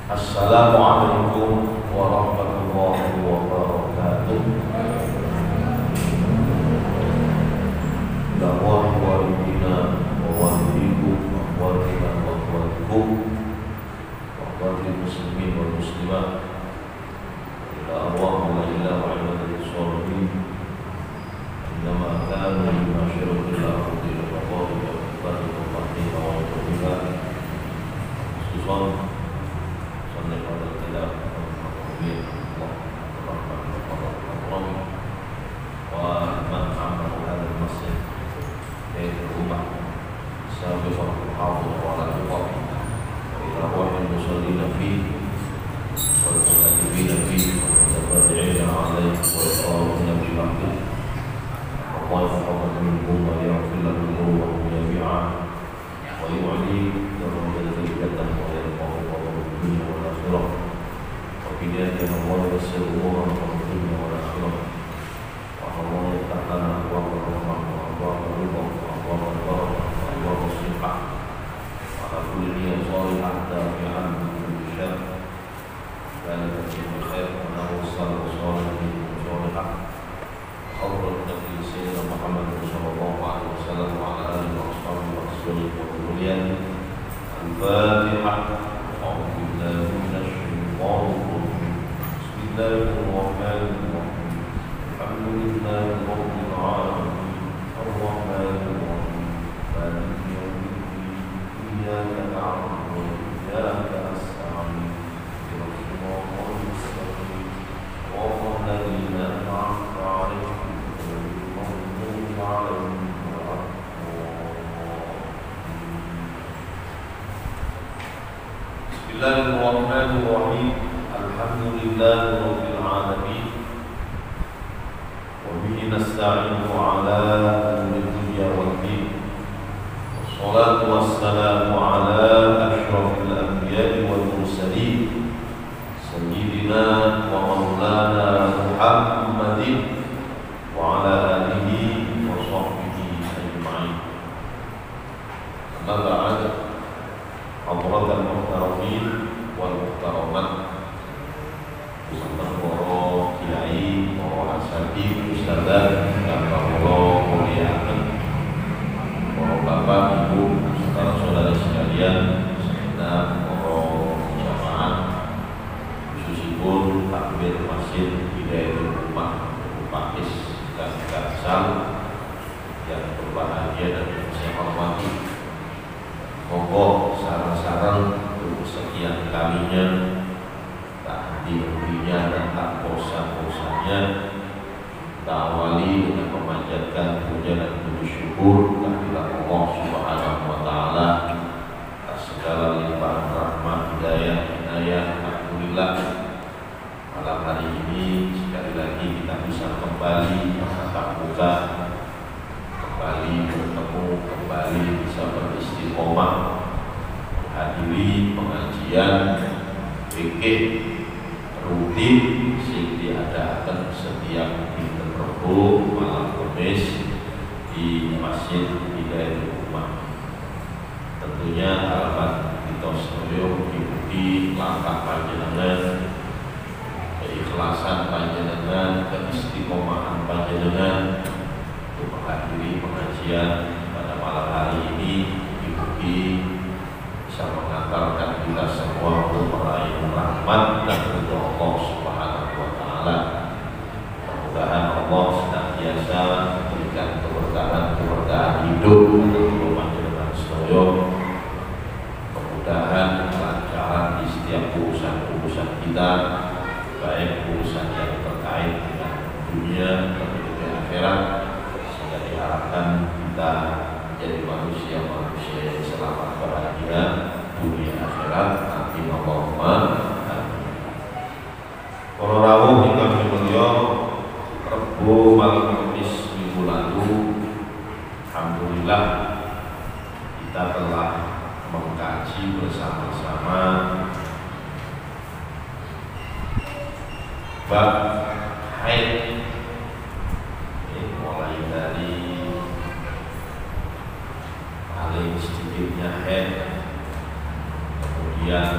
Assalamualaikum warahmatullahi wabarakatuh. Dakwah walidina wa walidikum wa walidina wa walidikum wa walidil muslimin wal muslimat ila arwah wa ila wa ibadatis sholihin innama kanu yumasyirul ardi wa qawli wa ibadatul fardina wa ibadillah khususan pada tidak ومن عمر هذا المسجد بيت الأمة سابقا حافظ على الوقت وإلى روح المصلين فيه والمؤدبين فيه والمتبرعين عليه والقائمين بحقه الله يتقبل منكم ويغفر لكم ذنوبكم جميعا ويعلي لكم درجة ويرفعه الدنيا والآخرة وبذلك الله يسر أمورنا في الدنيا والآخرة والله يفتح لنا أبواب الرحمة وأبواب الرضا وأبواب البركة وأبواب الصحة وعلى كل نية صالحة دافعا من كل شر ذلك فيه خير وأنه الصالح صالح صالحة أفضل النبي سيدنا محمد صلى الله عليه وسلم وعلى آله وأصحابه ورسوله وذريته الفاتحة. أعوذ بالله من الشيطان الرجيم. بسم الله الرحمن الرحيم. الحمد لله رب العالمين الرحمن الرحيم مالك يوم الدين إياك نعبد وإياك نستعين اهدنا الصراط المستقيم صراط الذين أنعمت عليهم غير المغضوب عليهم ولا Bismillahirrahmanirrahim. Alhamdulillahi rabbil alamin. Wa bihi nasta'inu ala umuri dunya wad din. Wassalatu wassalamu ala asyrafil anbiya'i wal mursalin sayyidina wa maulana Muhammadin wa ala alihi wa sahbihi ajma'in. Amma ba'd. Hadratul muhtaramin wal muhtaramat, beserta para kiai, para asatidz, ustadzah, dan para muliakan, para bapak, ibu, saudara-saudara sekalian, serta para jamaah, khususipun takmir masjid Hidayatul Ummah Pakis dan Gansal yang berbahagia dan yang saya hormati. Monggo sarang-sarang untuk sekian kalinya, tak henti-hentinya dan tak bosan-bosannya kita awali dengan memanjatkan puja dan puji syukur kehadirat Allah Subhanahu wa taala atas segala limpahan rahmat, hidayah, inayah. Alhamdulillah malam hari ini sekali lagi kita bisa kembali bertatap muka, kembali bertemu, kembali bisa beristiqomah menghadiri pengajian fikih rutin sing diadakan setiap dinten Rebo malam Kamis di Masjid Hidayatul Ummah. Tentunya harapan kita sedaya diikuti langkah panjenengan, keikhlasan panjenengan, keistiqomahan panjenengan untuk menghadiri pengajian pada malam hari ini, diikuti bisa mengantarkan kita semua untuk meraih rahmat dan ridha Allah Subhanahu wa taala. Mudah-mudahan Allah senantiasa memberikan keberkahan hidup untuk panjenengan sedaya. Kemudahan, kelancaran di setiap urusan-urusan kita, baik urusan yang terkait dengan dunia maupun dengan akhirat, sehingga diharapkan kita jadi manusia-manusia yang selamat bahagia dunia akhirat. Amin Allahumma amin. Para rawuh ingkang mulya, Rebo malam Kamis minggu lalu, alhamdulillah kita telah mengkaji bersama-sama bab haid, mulai dari paling sedikitnya haid, kemudian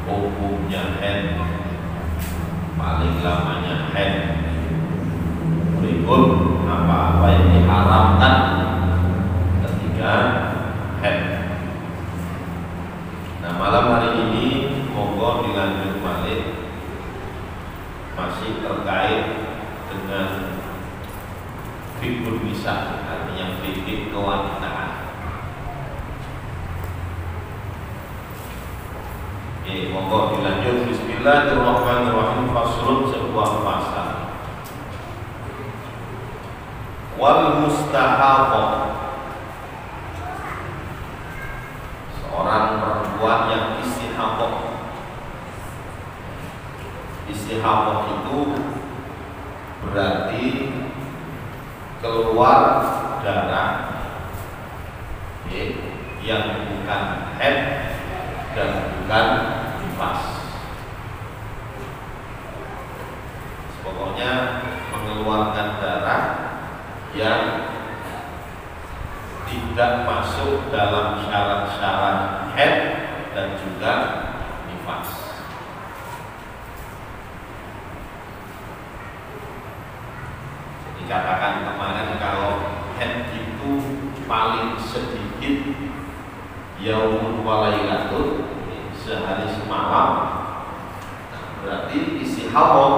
hukumnya haid, paling lamanya haid, berikut apa-apa yang diharamkan ketika haid. Nah, malam hari ini monggo dilanjut balik, masih terkait dengan fikih nisa, artinya fikih kewanitaan. Oke, monggo dilanjut. Bismillahirrahmanirrahim. Faslun, sebuah pasal. Wal mustahabah, seorang perempuan yang istihabah. Istihabah itu berarti keluar darah yang bukan haid dan bukan nifas. Pokoknya mengeluarkan darah yang tidak masuk dalam syarat-syarat haid dan juga nifas. Dikatakan kemarin kalau haid itu paling sedikit yaumun walailatun, sehari semalam. Nah, berarti istihadah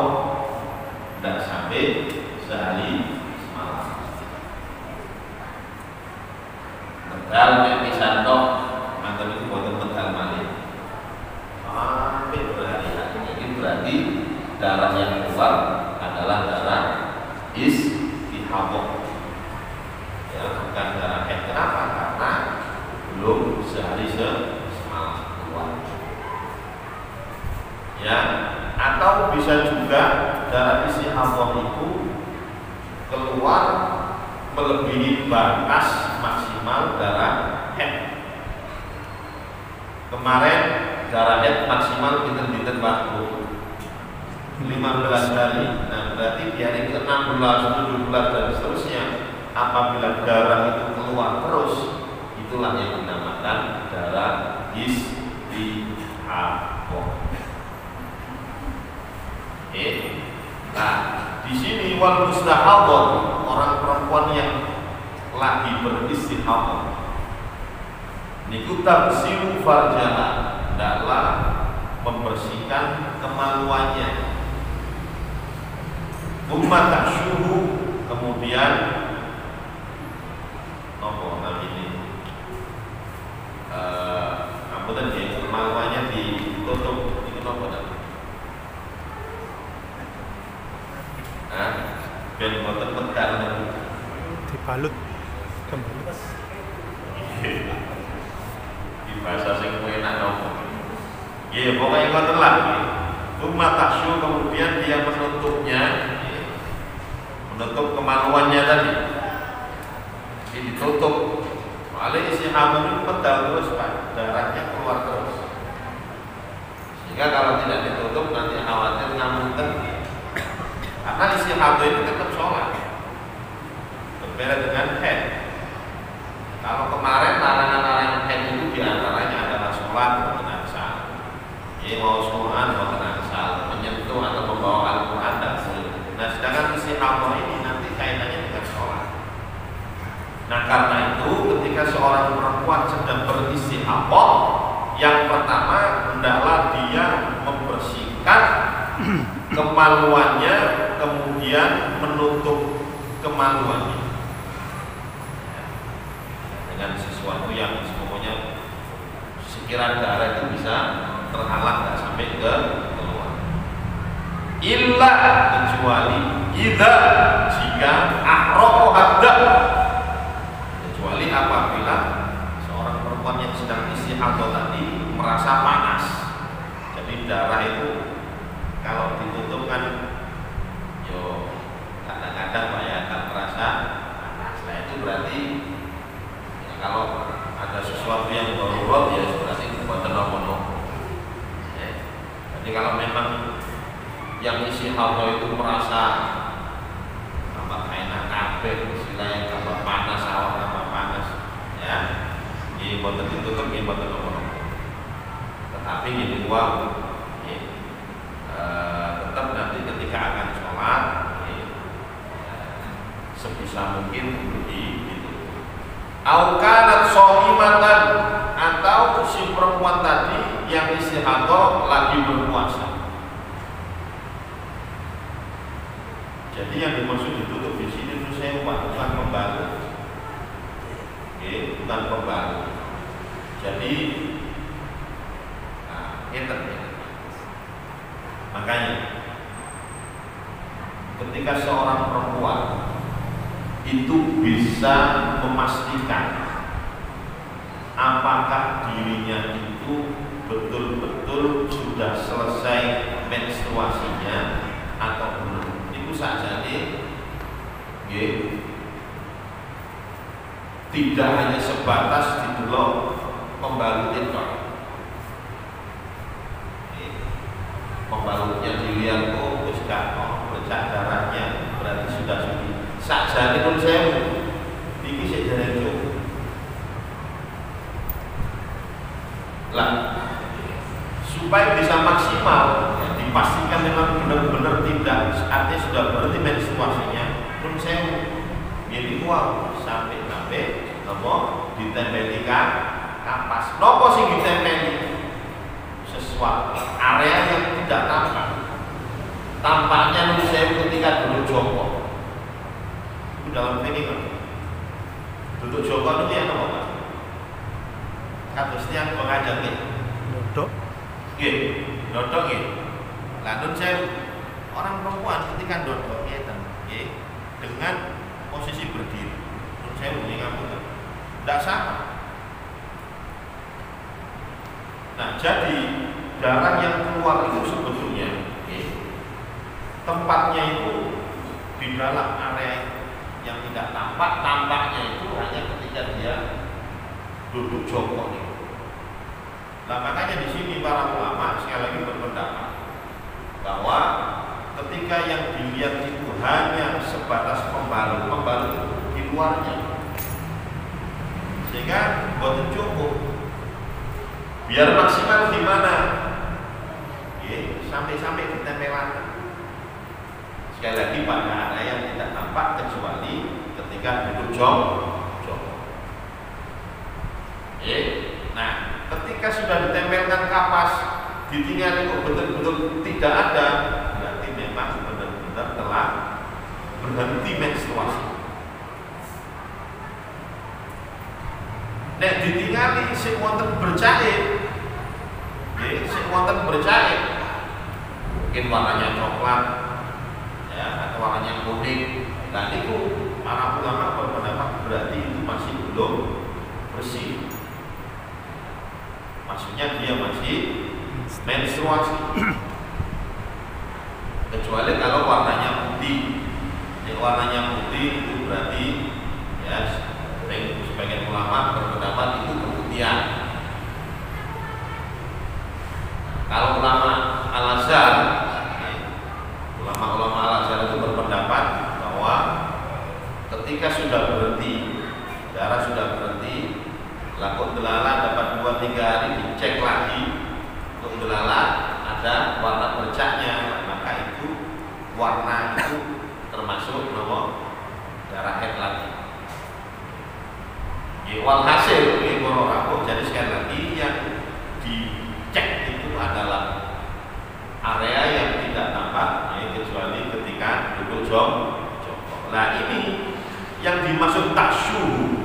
tidak sampai sehari semalam. Medal pisan tok, mantan itu boten medal malih. Sampai berhari-hari. Ini berarti darah yang keluar adalah darah istihadah, ya, bukan darah haid. Kenapa? Karena belum sehari semalam keluar. Ya, atau bisa juga darah istihadah itu keluar melebihi batas maksimal darah haid. Kemarin darah haid maksimal kita waktu 15 hari. Nah, berarti di hari ke-16, 17 dan seterusnya, apabila darah itu keluar terus, itulah yang dinamakan darah istihadah. Nah, di sini wal mustahadah, orang perempuan yang lagi beristihadah, niku tabsilu farjaha, hendaklah membersihkan kemaluannya. Umma tasyuhu, kemudian nopo ini apa tadi kemaluannya ditutup, itu nopo tadi? Ben boten pedal dibalut kembali. Di bahasa sing enak nopo? Nggih, pokoke ngoten lah. Umma tasyu, kemudian dia menutupnya, menutup kemaluannya tadi. Ini ditutup. Soalnya isi hamil itu pedal terus, Pak. Darahnya keluar terus. Sehingga kalau tidak ditutup nanti khawatir ngamunten. Karena isi hamil itu tetap sholat. Berbeda dengan haid. Kalau kemarin larangan-larangan haid itu diantaranya adalah sholat dengan asal. Ini mau sholat dengan asal, menyentuh atau membawa Al-Quran dan sebagainya. Nah, sedangkan isi hamil ini nanti kaitannya dengan sholat. Nah, karena itu ketika seorang perempuan sedang beristihadah, yang pertama hendaklah dia membersihkan kemaluannya, kemudian menutup kemaluannya dengan sesuatu yang semuanya sekiranya darah itu bisa terhalang, tidak sampai ke keluar. Illa, kecuali idza, jika ahraqa hadda, kecuali apabila seorang perempuan yang sedang istihadah tadi merasa panas. Jadi darah itu kalau ditutup kan yo kadang-kadang Pak ya akan terasa panas. Nah, itu berarti ya, kalau ada sesuatu yang darurat ya berarti itu buatan nopo-nopo. Jadi kalau memang yang istihadah itu merasa tambah enak kabeh, istilahnya tambah panas, awak tambah panas, ya ini buatan ditutup, ini buatan nopo-nopo. Tetapi tapi ini uang tetap nanti ketika akan sholat sebisa mungkin itu. Au kanat shaimatan, atau si perempuan tadi yang istihadah lagi berpuasa. Jadi yang dimaksud ditutup di sini itu saya bukan pembalut, bukan pembalut. Jadi, makanya ketika seorang perempuan itu bisa memastikan apakah dirinya itu betul-betul sudah selesai menstruasinya atau belum, itu saja tidak hanya sebatas didelok pembalutin kok. Pembalutnya dilihat, oh wis gak bercak darahnya, berarti sudah suci. Sakjane pun saya iki sik dereng cukup. Lah, supaya bisa maksimal dipastikan memang benar-benar tidak, artinya sudah berhenti menstruasinya, pun saya milih uang sampai nopo ditempelikan kapas. Nopo sing ditempeli sesuatu area yang tidak tampak. Tampaknya nu saya ketika duduk jongkok. Itu dalam fikih kan. Duduk jongkok itu yang apa, Pak? Kados tiyang pengajar nggih. Dodok. Nggih, dodok nggih. Lah nun saya orang perempuan ketika dodok nggih dengan posisi berdiri. Nun saya bunyi ngapunten. Tidak sama. Nah, jadi darah yang keluar itu sebetulnya tempatnya itu di dalam area yang tidak tampak. Tampaknya itu hanya ketika dia duduk jongkok. Nah, makanya di sini para ulama sekali lagi berpendapat bahwa ketika yang dilihat itu hanya sebatas pembalut itu di luarnya, sehingga buat cukup biar maksimal di mana, sampai ditempelan. Sekali lagi pada area yang tidak tampak kecuali ketika duduk jongkok. Nah, ketika sudah ditempelkan kapas, ditinggal itu betul-betul tidak ada, berarti memang benar-benar telah berhenti menstruasi. Nek ditingali sing wonten bercair, sing wonten bercair, mungkin warnanya coklat, ya, atau warnanya kuning. Dan itu para ulama berpendapat berarti itu masih belum bersih. Maksudnya dia masih menstruasi. Kecuali kalau warnanya putih. Yang warnanya putih itu berarti ya sebagian ulama berpendapat itu keputihan. Kalau ulama Al-Azhar, ulama-ulama Al-Azhar itu berpendapat bahwa ketika sudah berhenti, darah sudah berhenti, lakuk delala dapat 2-3 hari dicek lagi, untuk delala ada warna bercaknya, maka itu warna itu termasuk nomor darah haid lagi. Walhasil ini orang, jadi sekali lagi yang dicek itu adalah area yang tidak tampak, kecuali ketika duduk jongkok. Nah, ini yang dimaksud tasyuh,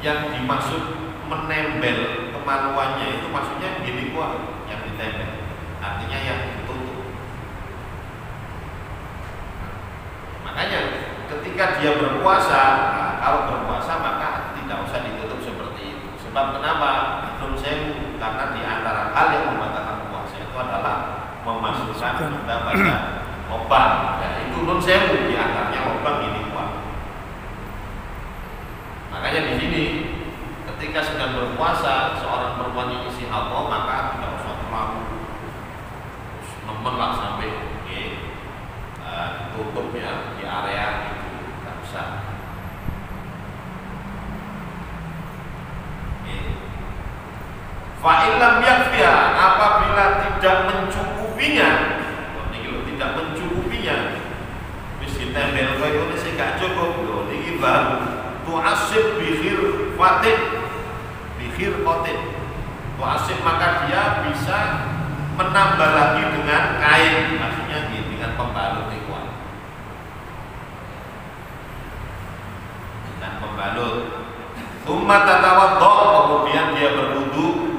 yang dimaksud menempel kemaluannya itu maksudnya gini kuah yang ditempel, artinya yang ditutup. Makanya ketika dia berpuasa, kalau berpuasa maka tidak usah ditutup seperti itu. Sebab kenapa? Menurut saya karena di antara hal yang membatalkan puasa itu adalah memasukkan benda pada lubang. Ya, itu menurut saya di antaranya lubang ini kuat. Makanya di sini ketika sedang berpuasa seorang perempuan yang isi alkohol maka tidak usah terlalu nemen lah sampai ditutup ya di area itu, tidak usah. Fa'ilam yakfi tidak mencukupinya, tidak mencukupinya, mesti tempel kau itu sih gak cukup loh. Ini baru tuasib bihir kotin, tuasib maka dia bisa menambah lagi dengan kain, maksudnya dengan pembalut kuat, dengan pembalut. Ummat tatawaddo, kemudian dia berwudu,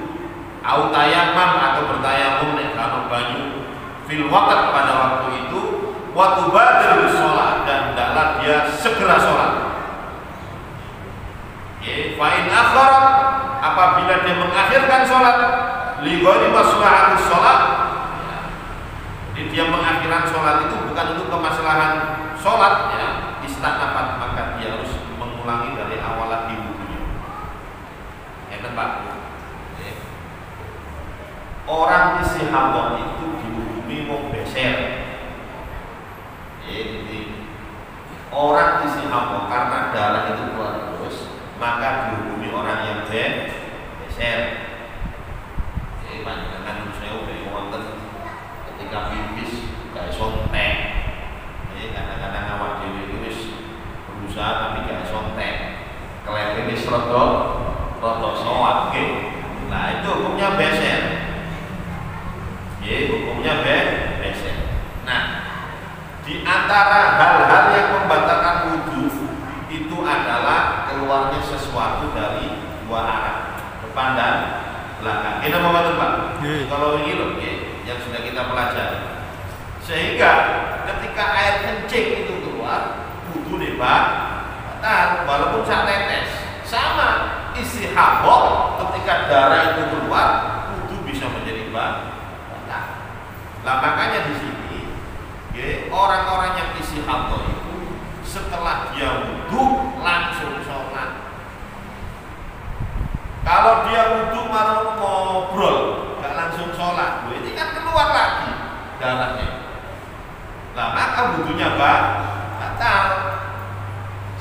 au tayammum atau bertayamum nek ana banyu, fil waqt pada waktu itu, wa tubadir sholat dan hendaklah dia segera sholat. Fa in akhara, apabila dia mengakhirkan sholat, li ghairi maslahatus sholat, jadi dia mengakhirkan sholat itu bukan untuk kemaslahan sholat, ya, istanafat, maka dia harus mengulangi dari awal lagi wudunya. Pak, orang istihadah itu dihukumi wong beser. Jadi orang istihadah karena darah itu keluar terus, maka dihukumi orang yang beser. Panjenengan saya udah wonten ketika pipis gak sontek. Kadang-kadang awak dhewe itu wis berusaha tapi gak sontek. Kelihatan wis rada soat, nah itu hukumnya beser, hukumnya beser. Nah, di antara hal-hal yang membatalkan wudu itu adalah keluarnya sesuatu dari dua arah, depan dan belakang. Kita mau bantu Pak? Kalau ini loh, yang sudah kita pelajari. Sehingga ketika air kencing itu keluar, wudu nih Pak, batal walaupun sak tetes, sama. Istihadah ketika darah itu keluar, wudu bisa menjadi batal. Nah makanya di sini, orang-orang yang istihadah itu setelah dia wudu langsung sholat. Kalau dia wudu malah ngobrol, gak langsung sholat, ini kan keluar lagi darahnya. Nah maka wudunya batal.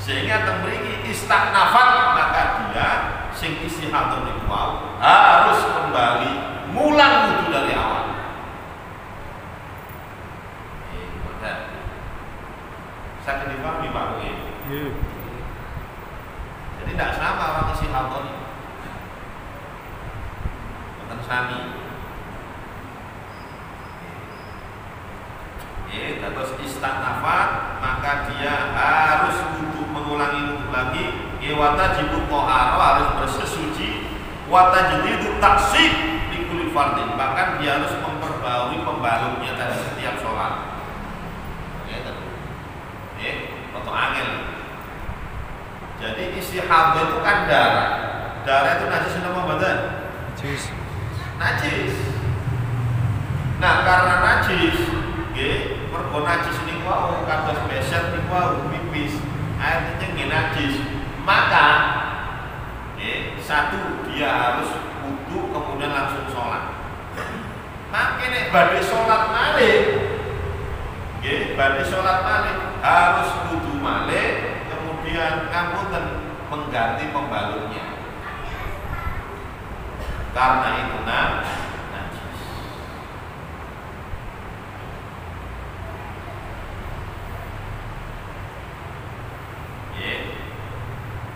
Sehingga tembriki istighfar, maka dia sing istihadah niku harus kembali mulang wudu dari awal. Saya dipahami Pak Bu. Jadi tidak sama orang istihadah ini. Bukan sami. Terus istighfar, maka dia harus mengulangi wudu lagi. Watajibu toharo, harus bersesuci. Watajidu taksib di kulli fardin, bahkan dia harus memperbarui pembalutnya dari setiap sholat. Atau angel. Jadi istihadah itu kan darah. Darah itu najis nama badan. Najis. Nah karena najis, mergo najis ini wau kados beset niku wau pipis, air kencing najis. Maka satu dia harus wudu kemudian langsung sholat. Makin badhe sholat malih, badhe sholat malih harus wudu malih kemudian ngapunten mengganti pembalutnya. Karena itu najis.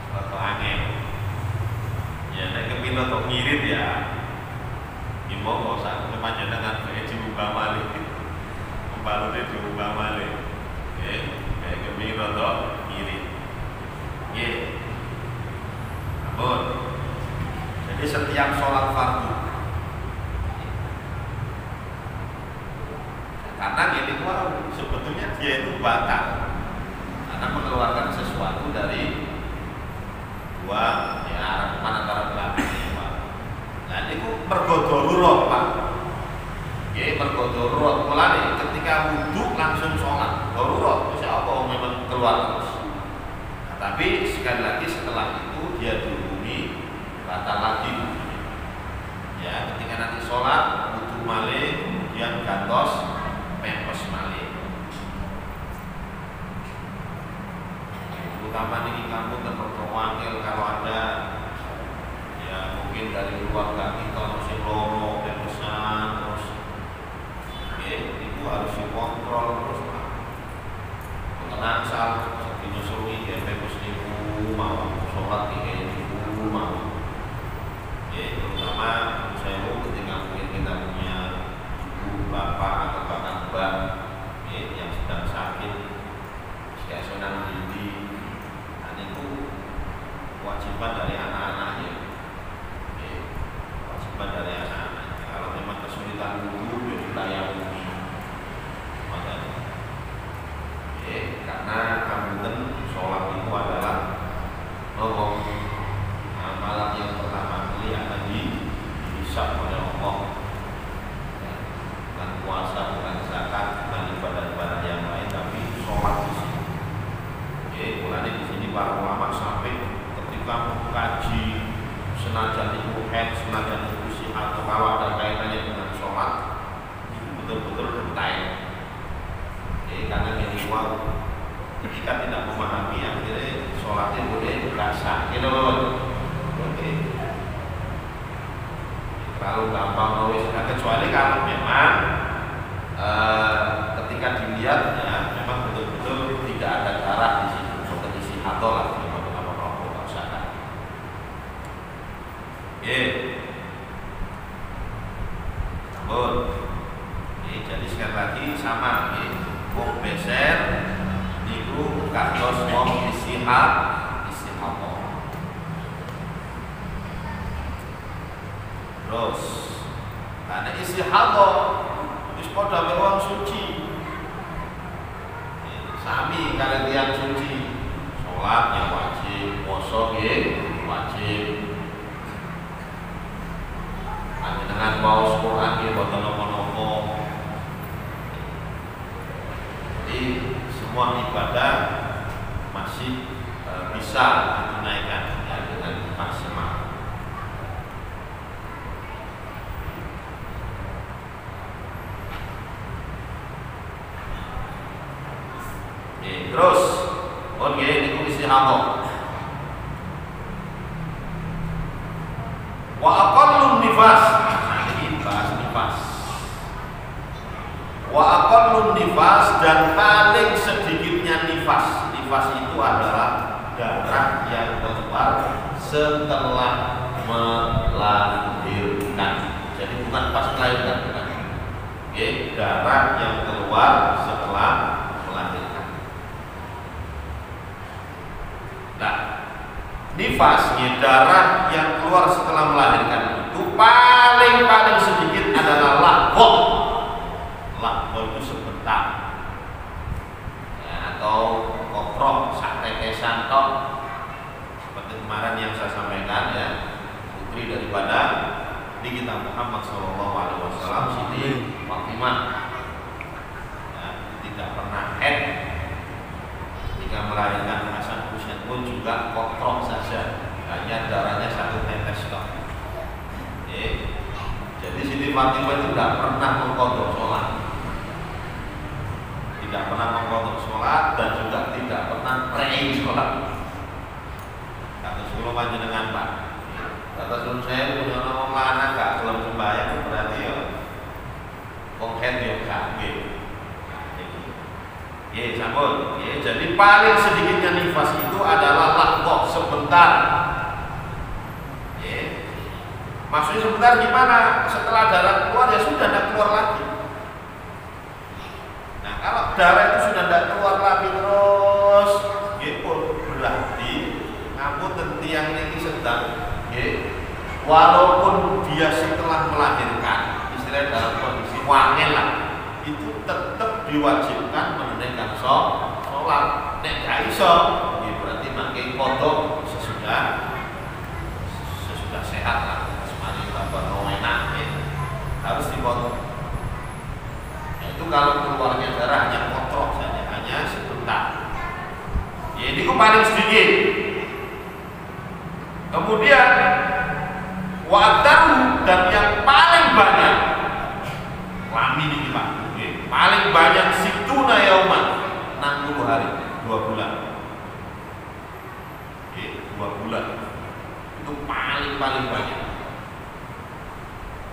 Atau angin. Ya, nek kepino tok ngirit ya. Ibu kok sak panjenengan bae diubah malih. Pembalute diubah malih. Nek kepino tok ngirit. Ampun. Jadi setiap sholat fardu, karena ini sebetulnya dia itu batal karena mengeluarkan sesuatu dari dua arah depan antara belakang. Nah ini mergo darurat Pak. Mergo darurat mulane ketika wudu langsung sholat darurat, terus apa memang keluar terus. Nah, tapi sekali lagi setelah itu dia dihukumi batal lagi wudunya. Ya, ketika nanti sholat wudu malih kemudian gantos pempes malih. Terutama di kampung dan pertowangil kalau ada ya mungkin dari keluarga kita masih loro pempesan terus kecuali kalau memang ketika dilihat ya memang betul-betul tidak ada darah di situ, bukan isi atau lah memang apa-apa nggak usah kan. Oke, sambut. Jadi sekali lagi sama, wong beser niku kados wong istihad. Terus, karena istihadhah wis padha karo wong suci. Sami kalian tiyang suci, salat yang wajib, puasa nggih wajib. Panjenengan maos Quran nggih boten napa-napa. Jadi semua ibadah masih bisa ditunaikan ya, dengan maksimal. Terus, oke, ini istihadhah. Wa aqallun nifas. Nah, ini bahas nifas. Wa aqallun nifas dan paling sedikitnya nifas. Nifas itu adalah darah yang keluar setelah melahirkan. Jadi bukan pas melahirkan, bukan. Oke, darah yang keluar setelah melahirkan. Nah, nifasnya darah yang keluar setelah melahirkan itu paling sedikit adalah lahbah. Lahbah itu sebentar ya, atau koprok satetesan tok seperti kemarin yang saya sampaikan ya, putri daripada di kitab Muhammad SAW Siti Fatimah ya, tidak pernah head ketika melahirkan Hasan Husain pun juga kotrok saja, hanya darahnya 1 tetes kok. Jadi Siti Fatimah itu tidak pernah mengkodok sholat, tidak pernah mengkodok sholat dan juga tidak pernah praying sholat. Kata sebelum panjenengan Pak, kata sebelum saya punya orang lanang gak belum sembahyang berarti ya konghen ya kagak. Sambut. Jadi paling sedikitnya nifas itu adalah lahbah, sebentar. Maksudnya sebentar gimana? Setelah darah keluar ya sudah tidak keluar lagi. Nah, kalau darah itu sudah tidak keluar lagi terus, berarti ngampun tiang ini sedang, walaupun dia setelah melahirkan, istilah dalam kondisi wangel lah, itu tetap diwajibkan menunaikan sholat. Nek gak iso, berarti makai kodok sesudah sehat lah. Semari tambah enak, harus dipotong. Nah, itu kalau keluarnya darah hanya kotor saja, hanya sebentar. Ini paling sedikit. Kemudian waktu dan yang paling banyak, lami ini Pak. Paling banyak situna yauman 60 hari, 2 bulan. 2 bulan. Itu paling banyak.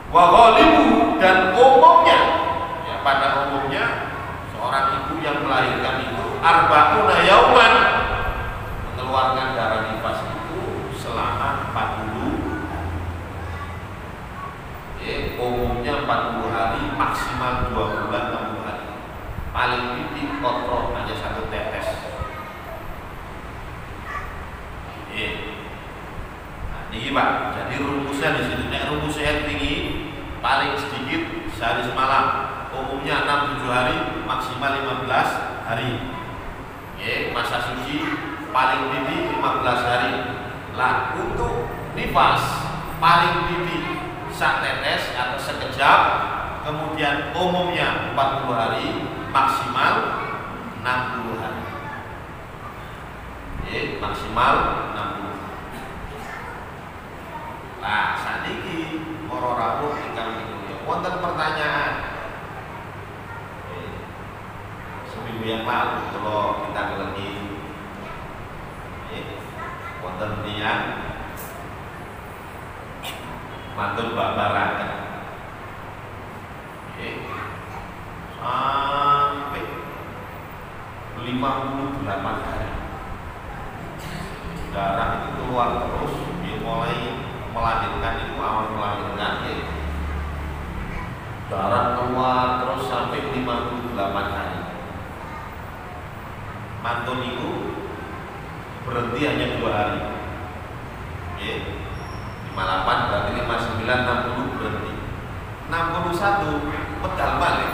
Wa ghalibu dan umumnya ya, pada umumnya seorang ibu yang melahirkan itu arba'una yauman, mengeluarkan darah nifas itu selama 40. Umumnya 40 hari, maksimal 2 bulan 60 hari. Paling titik kontrol hanya 1 tetes. Nah, ini Pak. Jadi rumusnya di sini. Nek rumusnya tinggi, paling sedikit sehari semalam. Umumnya 6-7 hari, maksimal 15 hari. Masa suci paling titik 15 hari. Lah untuk nifas paling titik sak tetes atau sekejap, kemudian umumnya 40 hari, maksimal 60 hari. Maksimal 60. Nah, saniki para rawuh ingkang minulya, wonten pertanyaan. Seminggu yang lalu kalau kita keleti wonten tiyang matur babaraken 58 hari. Darah itu keluar terus, dia mulai melahirkan itu awal melahirkan ya. Darah keluar terus sampai 58 hari. Mantun itu berhenti hanya 2 hari. Ya. 58 berarti 59 60 berhenti. 61 pedal balik.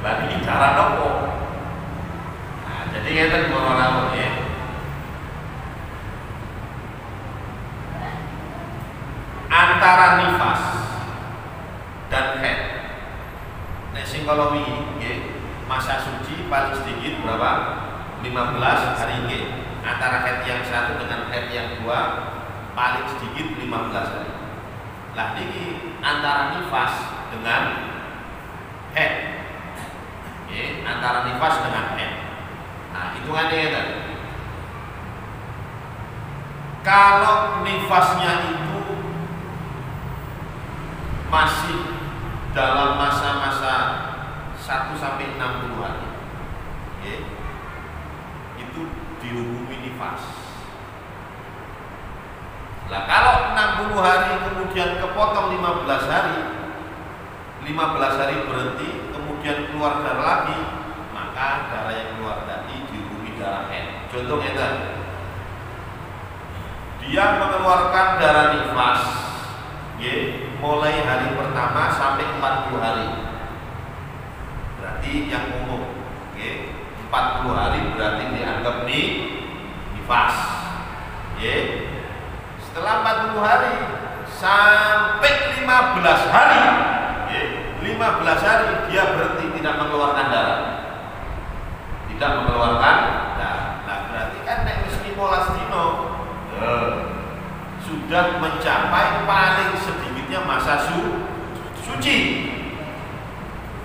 Lagi bicara nopo. Nah, jadi ngeten orang-orang ya. Antara nifas dan haid. Nek sing kalau wingi nggih, masa suci paling sedikit berapa? 15 hari nggih. Antara haid yang satu dengan haid yang dua paling sedikit 15 hari. Lah niki antara nifas dengan haid. Nggih, antara nifas dengan haid. Nah, hitungannya kan. Kalau nifasnya itu masih dalam masa-masa 1 sampai 60 hari, ya, itu dihukumi nifas. Nah, kalau 60 hari kemudian kepotong 15 hari, 15 hari berhenti, kemudian keluar darah lagi, maka darah yang keluar tadi dihukumi darah haid. Contohnya tadi, dia mengeluarkan darah nifas, ya, mulai hari pertama sampai 40 hari. Berarti yang umum, okay. 40 hari berarti dianggap nifas. Okay. Setelah 40 hari sampai 15 hari, okay. 15 hari dia berhenti tidak mengeluarkan darah. Tidak mengeluarkan darah. Nah, berarti kan nek wis 15 dino sudah mencapai paling sedikitnya masa suci.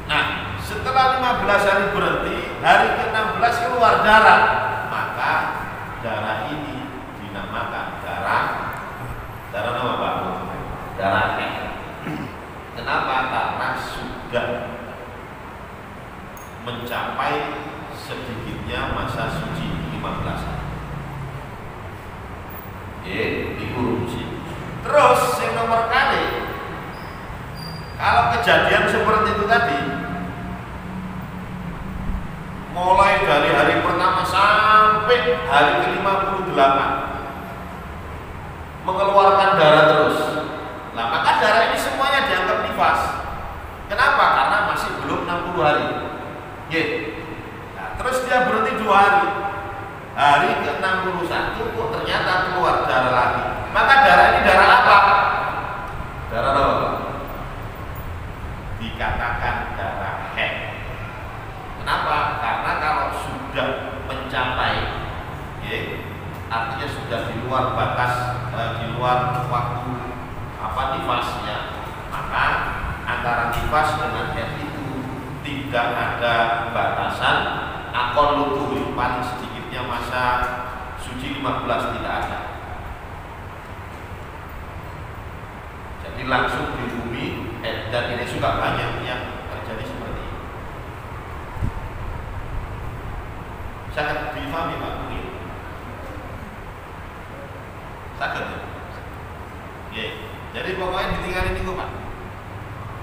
Nah, setelah 15 hari berhenti, hari ke-16 keluar darah, maka darah ini dinamakan darah apa Pak? Darah haid. Kenapa? Karena sudah mencapai sedikitnya masa suci 15 hari. Dikorupsi. Terus yang nomor kali, kalau kejadian seperti itu tadi, mulai dari hari pertama sampai hari ke-58 mengeluarkan darah terus, nah maka darah ini semuanya dianggap nifas. Kenapa? Karena masih belum 60 hari. Nah, terus dia berhenti 2 hari. Hari ke-61 kok ternyata keluar darah lagi. Maka darah ini darah apa? Darah apa? Dikatakan darah haid. Kenapa? Karena kalau sudah mencapai, ya, artinya sudah di luar batas, di luar waktu nifasnya, maka antara nifas dengan haid itu tidak ada batasan. Akon lutuh paling sedikitnya masa suci 15 tidak ada. Jadi langsung dihukumi haid, dan ini sudah banyak yang terjadi seperti ini. Sangat difahami Pak Budi. Sakit ya? Ya. Jadi pokoknya ditinggalin itu Pak.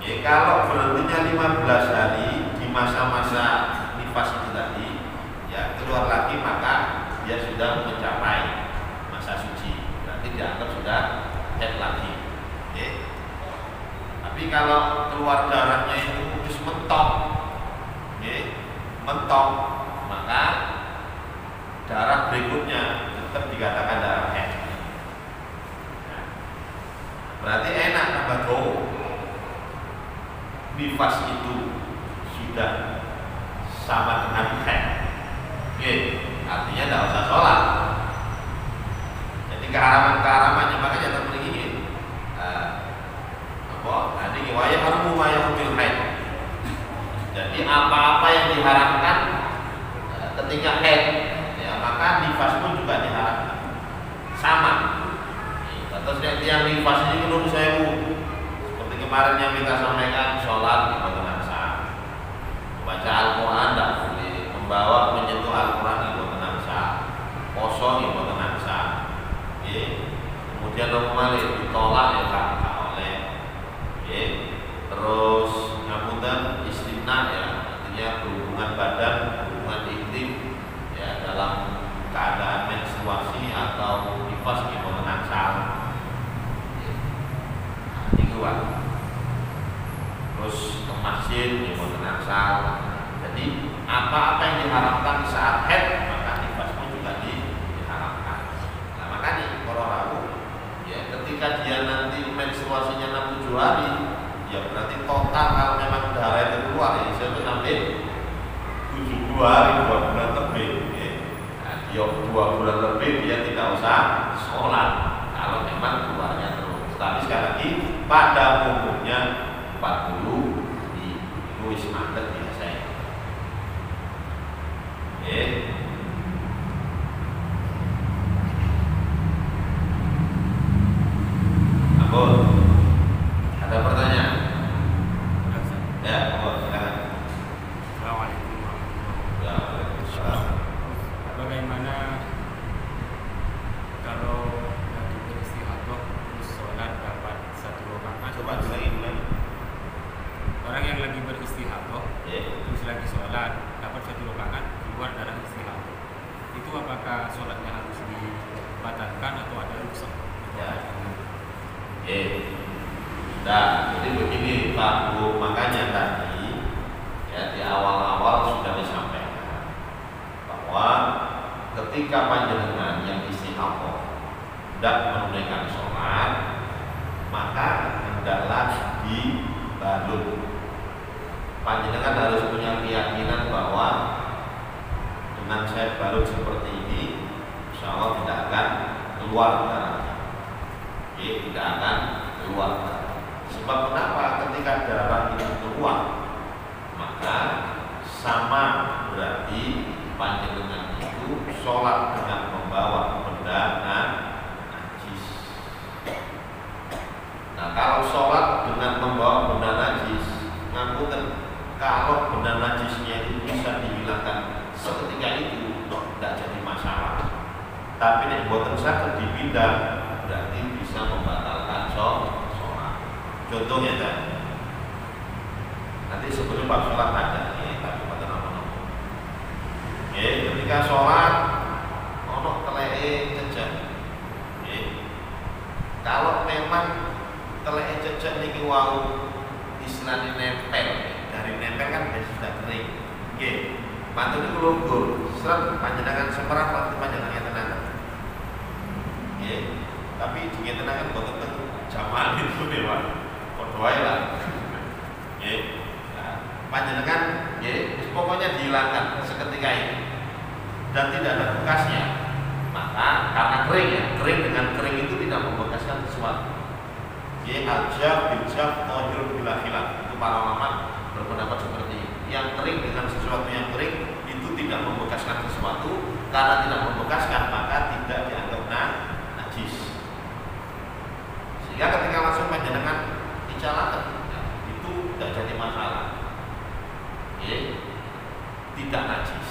Ya, kalau berhentinya 15 hari di masa-masa nifas itu tadi, ya keluar lagi, maka dia sudah mencapai masa suci. Berarti dianggap sudah haid lagi. Ya. Tapi kalau keluar darahnya itu terus mentok, ya, mentok, maka darah berikutnya tetap dikatakan darah haid. Nah, berarti enak tambah doa. Nifas itu sudah sama dengan haid. Oke, artinya tidak usah sholat. Jadi keharaman-keharamannya makanya terpenuhi ini. Nanti wayah harus wayah fil haid. Jadi apa-apa yang diharamkan ketika haid, ya, maka nifas pun juga diharamkan. Sama. Terus yang nifas ini menurut saya seperti kemarin yang kita sampaikan, sholat di bagian sah, baca Al-Quran tidak boleh, membawa menyentuh Al-Quran yang boten angsal, poso yang boten angsal. Kemudian normalnya ditolak ya tak oleh. Terus ngapunten istimna ya, artinya berhubungan badan, berhubungan intim ya dalam keadaan menstruasi atau nifas yang boten angsal. Itu kan. Terus ke masjid yang boten angsal. Jadi apa-apa yang diharamkan saat haid maka nifas pun juga diharamkan. Nah makanya kalau ragu ya ketika dia nanti menstruasinya 6-7 hari ya berarti total kalau memang darah itu keluar ya bisa sampai 7 hari 2 bulan lebih ya. Nah, dia 2 bulan lebih dia tidak usah sholat kalau memang keluarnya terus. Tapi sekali lagi pada umumnya 40 di Louis Mandat biasa ya. Ampun. Ada pertanyaan? Ya, ampun, silakan. Assalamualaikum warahmatullahi Ya, waalaikumsalam. Bagaimana kalau lagi beristihadah terus sholat dapat 1 rakaat? Coba ulangi. Orang yang lagi beristihadah Ya. terus lagi sholat dapat 1 rakaat keluar darah istihadah, itu apakah sholatnya harus dibatalkan atau ada rukhsah? Ya. Nah, jadi begini Pak Bu, makanya tadi ya di awal-awal sudah disampaikan bahwa ketika panjenengan yang istihadah tidak menunaikan sholat maka hendaklah dibalut. Panjenengan harus punya keyakinan bahwa dengan saya balut seperti ini, insya Allah tidak akan keluar darahnya. Tidak akan keluar darah. Sebab kenapa? Ketika darah itu keluar, maka sama berarti panjenengan itu sholat dengan membawa benda najis. Nah, kalau sholat dengan membawa benda najis, ngapunten, kalau benda najisnya itu bisa dihilangkan seketika itu, tidak jadi masalah. Tapi nek boten saged dipindah, berarti bisa membatalkan sholat. Contohnya kan, nanti sebelum bab sholat ada, tapi pada nama-nama. Ketika sholat, ono teleke cecek. Kalau memang teleke cecek niki wau istilahnya nempel, dari nempel kan sudah kering. Mantu niku lungguh, seret panjenengan semerah waktu panjenengan tenaga. Tapi jika tenaga boten jamal itu nih Pak. Doain lah. Panjenengan pokoknya dihilangkan seketika ini dan tidak ada bekasnya. Maka karena kering ya, kering dengan kering itu tidak membekaskan sesuatu. Al-jaf bil-jaf tajur bila khilaf. Itu para ulama berpendapat seperti ini. Yang kering dengan sesuatu yang kering itu tidak membekaskan sesuatu. Karena tidak membekaskan maka tidak dianggap najis. Sehingga ketika langsung panjenengan dicalakan, itu tidak jadi masalah. Tidak najis.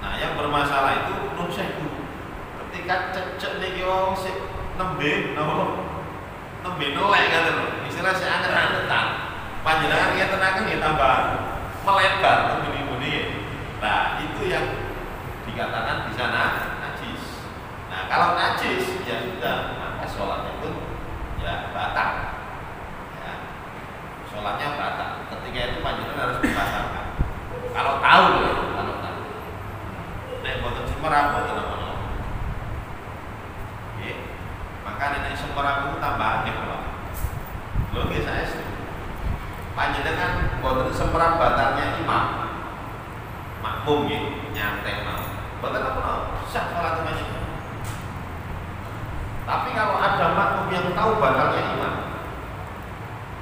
Nah, yang bermasalah itu nun sewu. Ketika cecek niki wong sik nembe nelek kan lho. Istilah sik anget-angetan. Panjenengan ya tenaga ya tambah melebar begini-begini. Nah, itu yang dikatakan di sana najis. Nah, kalau najis ya sudah, maka sholatnya pun ya batal. Ya, sholatnya batal. Ketika itu panjenengan harus membatalkan. Kalau tahu ya, kalau tahu. Nek boten semerah boten apa. Maka nek semerah itu tambahane kalau. Lho nggih saya panjenengan boten semerah batalnya imam. Makmum nggih, nyantai mawon. Boten apa-apa, sah salat panjenengan. Tapi kalau ada makmum yang tahu batalnya imam,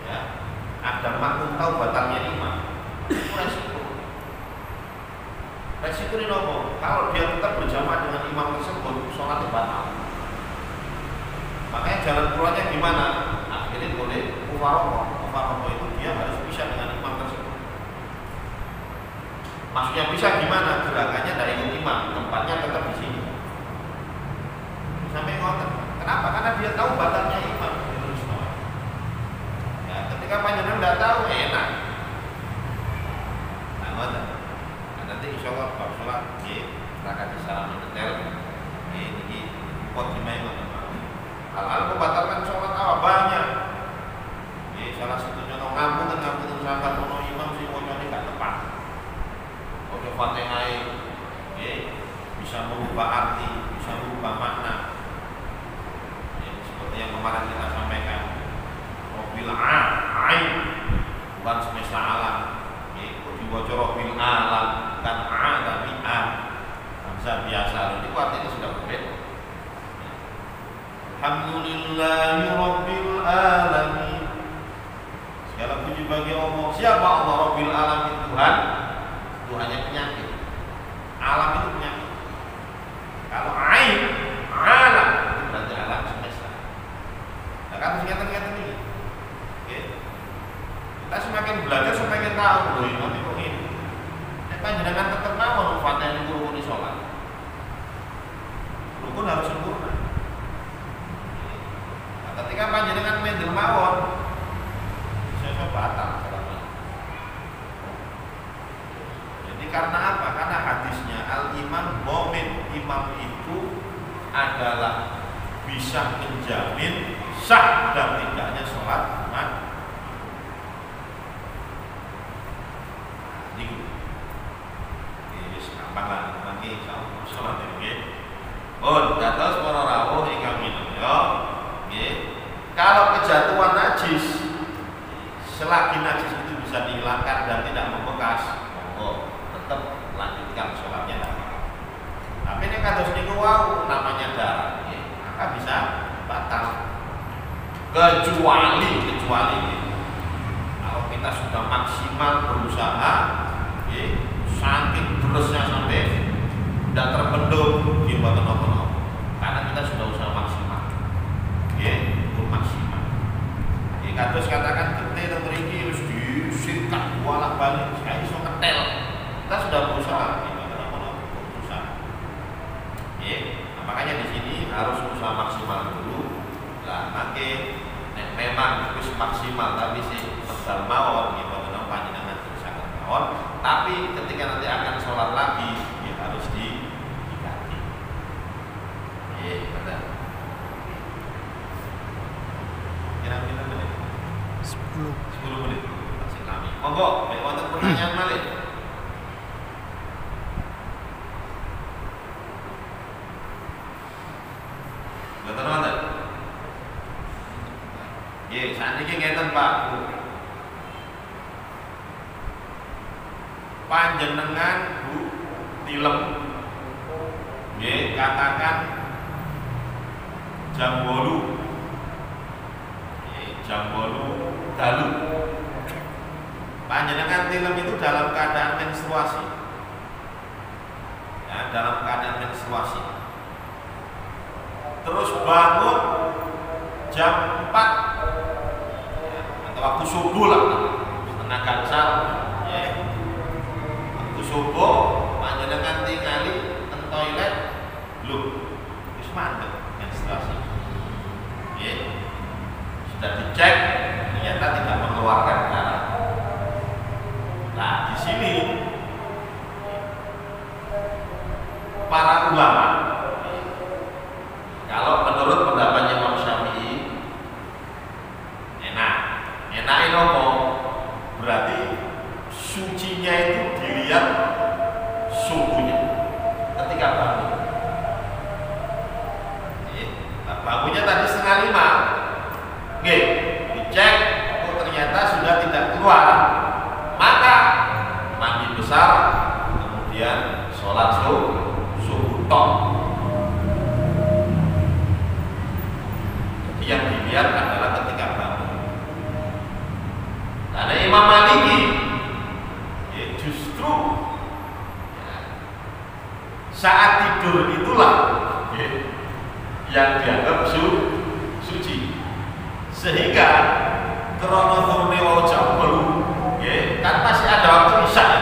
ya, ada makmum tahu batalnya imam, resiko. Resiko ini nopo? Kalau dia tetap berjamaah dengan imam tersebut, sholatnya batal. Makanya jalan keluarnya gimana? Akhirnya boleh mufarokoh. Mufarokoh itu dia harus bisa dengan imam tersebut. Maksudnya bisa gimana? sholat rakaat salam nyetel ini pot dimain hal-hal membatalkan sholat apa banyak. Salah satunya ngampun sahabat ono imam sing wacane gak tepat. Oke Fatihah bisa merubah arti, bisa merubah makna. Seperti yang kemarin kita sampaikan. Robil ain bukan semesta alam. Diwaca robil alam bukan tapi Hamzah biasa. Itu artinya sudah berbeda. Alhamdulillahi rabbil alamin. Segala puji bagi Allah. Siapa Allah? Rabbil alamin, Tuhan. Tuhannya penyakit. Alam itu penyakit. Kalau ain, alam itu berarti alam semesta. Nah, kan ternyata ini. Kita semakin belajar semakin tahu loh ini kok ini. Panjenengan tetap mawon Fatihah niku rukun salat. Rukun harus sempurna. Nah, ketika panjenengan mendel mawon saya batal salatnya. Jadi karena apa? Karena hadisnya al-imam mu'min, imam itu adalah bisa menjamin sah dan tidaknya sholat umat. Ini gampang lah nanti sholat ini. Oh, dados para rawuh ingkang minum ya. Kalau kejatuhan najis, selagi najis itu bisa dihilangkan dan tidak membekas, tetap lanjutkan sholatnya. Tapi ini kados niku wau namanya darah, maka bisa batal. Kecuali kalau kita sudah maksimal berusaha, saking terusnya sampai tidak terbendung di bawah nopo-nopo, karena kita sudah usaha maksimal, maksimal. Kados katakan kita mriki wis disikat bolak-balik, saya iso ngetel. Kita sudah berusaha, berusaha. Nah, makanya di sini harus usaha maksimal dulu. Lah nanti memang wis maksimal tapi sih pedal mawon gitu panjenengan sangat mawon, tapi ketika nanti akan sholat lagi harus diganti. Betul. Kira-kira menit 10 menit masih kami. Monggo, nek wonten pertanyaan malih. Mboten wonten. Nggih, sakniki ngeten Pak. Panjenengan Bu tilem. Nggih, katakan jam 8. Jam 8 dalu. Panjenengan tilem itu dalam keadaan menstruasi. Ya, dalam keadaan menstruasi. Terus bangun jam 4 ya, atau waktu subuh lah, setengah gansal ya. Waktu subuh panjenengan tingali ke toilet, lho wis mandek menstruasi. Ya. Sudah dicek, ternyata tidak mengeluarkan darah. Nah, di sini para ulama, kalau menurut pendapatnya Imam Syafi'i, enak apa? Berarti sucinya itu dilihat suhunya ketika bangun. Bangunnya tadi 4:30. Oke, dicek, ternyata sudah tidak keluar, maka mandi besar, kemudian sholat subuh tok. Jadi yang dilihat adalah ketika bangun. Karena Imam Maliki justru saat tidur itulah yang dianggap suci. Sehingga kronoturne wau jam 8 kan masih ada waktu isya ya,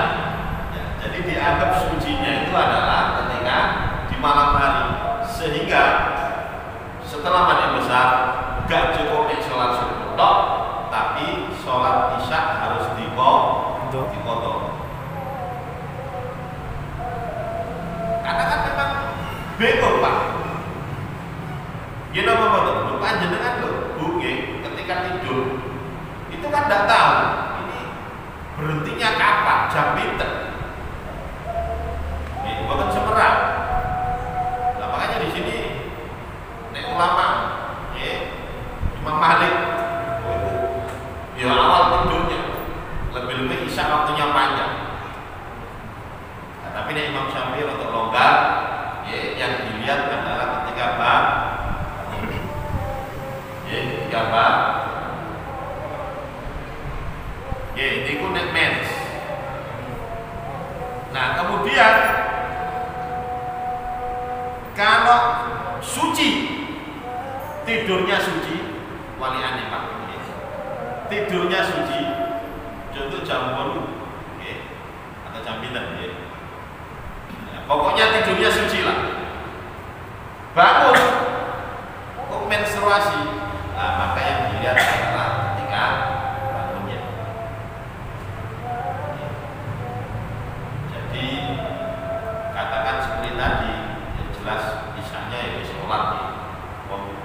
jadi dianggap sucinya itu adalah ketika di malam hari, sehingga setelah mandi besar gak cukup sholat subuh tok, tapi sholat isya harus dikodok. Bingung Pak. Gini apa betul? Panjenengan loh, Bu, ketika tidur itu kan tidak tahu ini berhentinya kapan, jam pinter. Ini bukan semerang. Nah, makanya di sini nek ulama, Imam Malik, ya awal tidurnya lebih-lebih isya waktunya panjang. Nah, tapi nek Imam Syafi'i untuk longgar, yang dilihat adalah ketika ini ku nek mens. Nah kemudian kalau suci, tidurnya suci, wali aneh Pak. Tidurnya suci, contoh jam 8 atau jam pinten pokoknya tidurnya suci lah. Bangun kok menstruasi, nah, maka yang dilihat adalah ketika bangunnya. Jadi katakan seperti tadi, yang jelas isanya ya sholat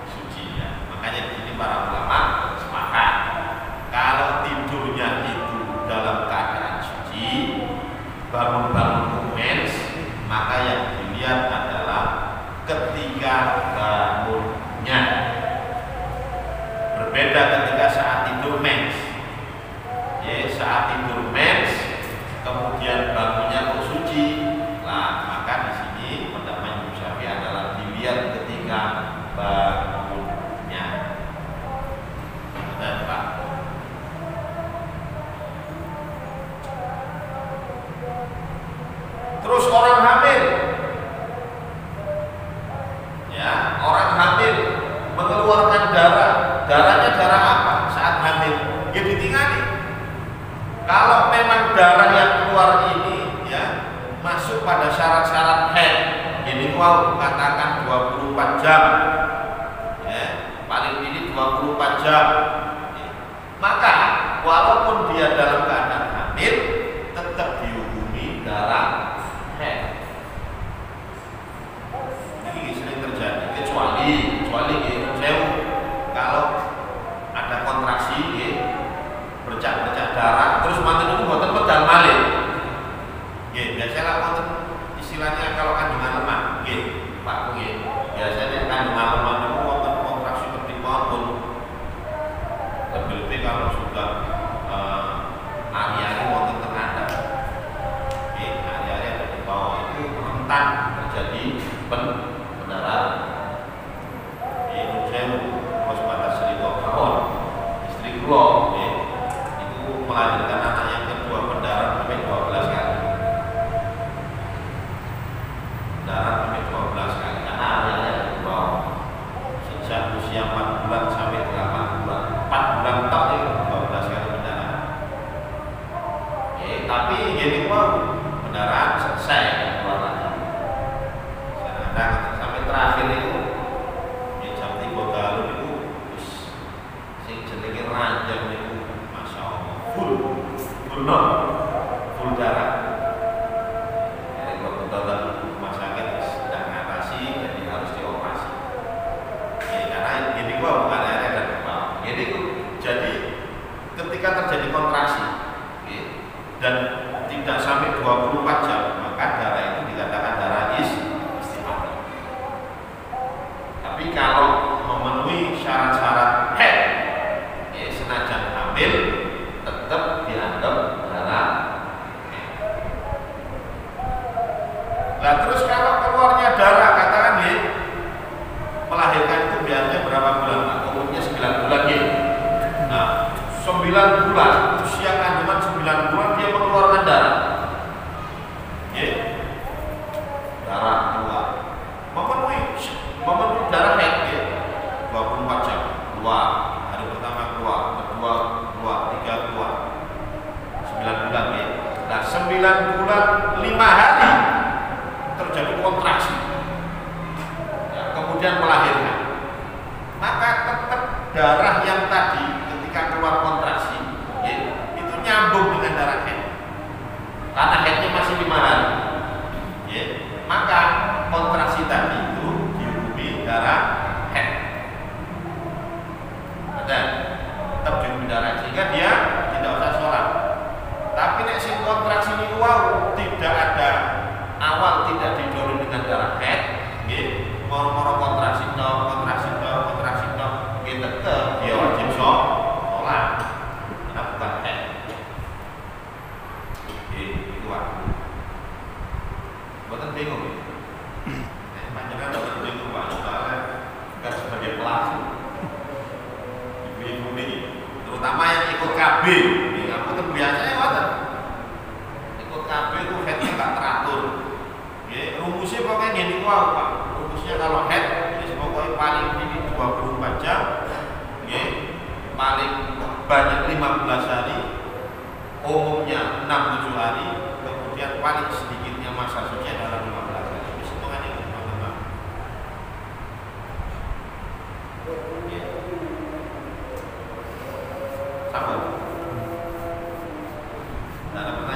suci ya. Makanya di sini para ulama sepakat kalau tidurnya itu dalam keadaan suci, bangun-bangun mens, maka yang dilihat adalah ketika bangunnya. Berbeda ketika saat tidur mens. Saat tidur mens, kemudian bangunnya kok suci, lah maka di sini pendapat Imam Syafi'i adalah dilihat ketika bangunnya. Benar Pak. Terus orang hamil, orang hamil mengeluarkan darahnya darah apa saat hamil? Ya ditinggali. Kalau memang darah yang keluar ini masuk pada syarat-syarat haid, ini mau katakan 24 jam, paling ini 24 jam, maka walaupun dia dalam keadaan hamil, tetap dihukumi darah. Ini sering terjadi, kecuali kalau ada kontraksi, bercak-bercak darah, terus mantan itu buatan pedal malih. Biasanya wonten istilahnya kalau kandungan lemah, Pak, biasanya kandungan lemah itu wonten kontraksi ketimpangan pun. Lebih-lebih kalau sudah hari-hari wonten tengah. Hari-hari ada di bawah itu rentan terjadi pendarahan. Saya harus batas cerita kawan istri gua, itu melahirkan anak yang kedua pendarahan sampai 12 kali. Pendarahan sampai 12 kali karena hari-hari ada di bawah. Sejak usia 4 bulan sampai 8 bulan, 4 bulan tak 12 kali pendarahan. Tapi gini mau pendarahan selesai keluar lagi. Sampai terakhir itu jam 3 dalu itu sing jenenge ranjang itu Masya Allah full darah. Jadi kalau rumah sakit sedang mengatasi, jadi harus dioperasi. Karena ini gua bukan airnya dan kepala. Jadi ketika terjadi kontraksi dan tidak sampai 24 jam, maka darah itu dikatakan darah istimewa. Tapi kalau memenuhi syarat-syarat haid, senajan hamil, tetap dianggap darah haid. Nah terus kalau keluarnya darah, katakan melahirkan itu biasanya berapa bulan Pak? Umumnya 9 bulan Nah 9 bulan, usia kandungan 9 bulan dia mengeluarkan darah. Darah keluar, memenuhi darah haid 24 jam keluar, hari pertama keluar, kedua keluar, 3 keluar, 9 bulan Nah 9 bulan 5 hari terjadi kontraksi, kemudian melahirkan, maka tetap darah yang tadi ketika keluar kontraksi itu nyambung dengan darah haid karena haidnya masih 5 hari. Maka kontraksi tadi waktu. Bukan bingung ya? Panjenengan bukan bingung Pak, soalnya bukan sebagai pelaku. Ibu-ibu ini, terutama yang ikut KB, ini aku kan biasanya wadah. Ikut KB itu headnya nggak teratur. Ya, rumusnya pokoknya gini wow Pak. Rumusnya kalau head, ya pokoknya paling ini 24 jam, ya, paling banyak 15 hari, umumnya 6-7 hari, kemudian paling sedikitnya masa suci adalah 15 hari. Hitungannya teman-teman. Ya. Sama. Dalam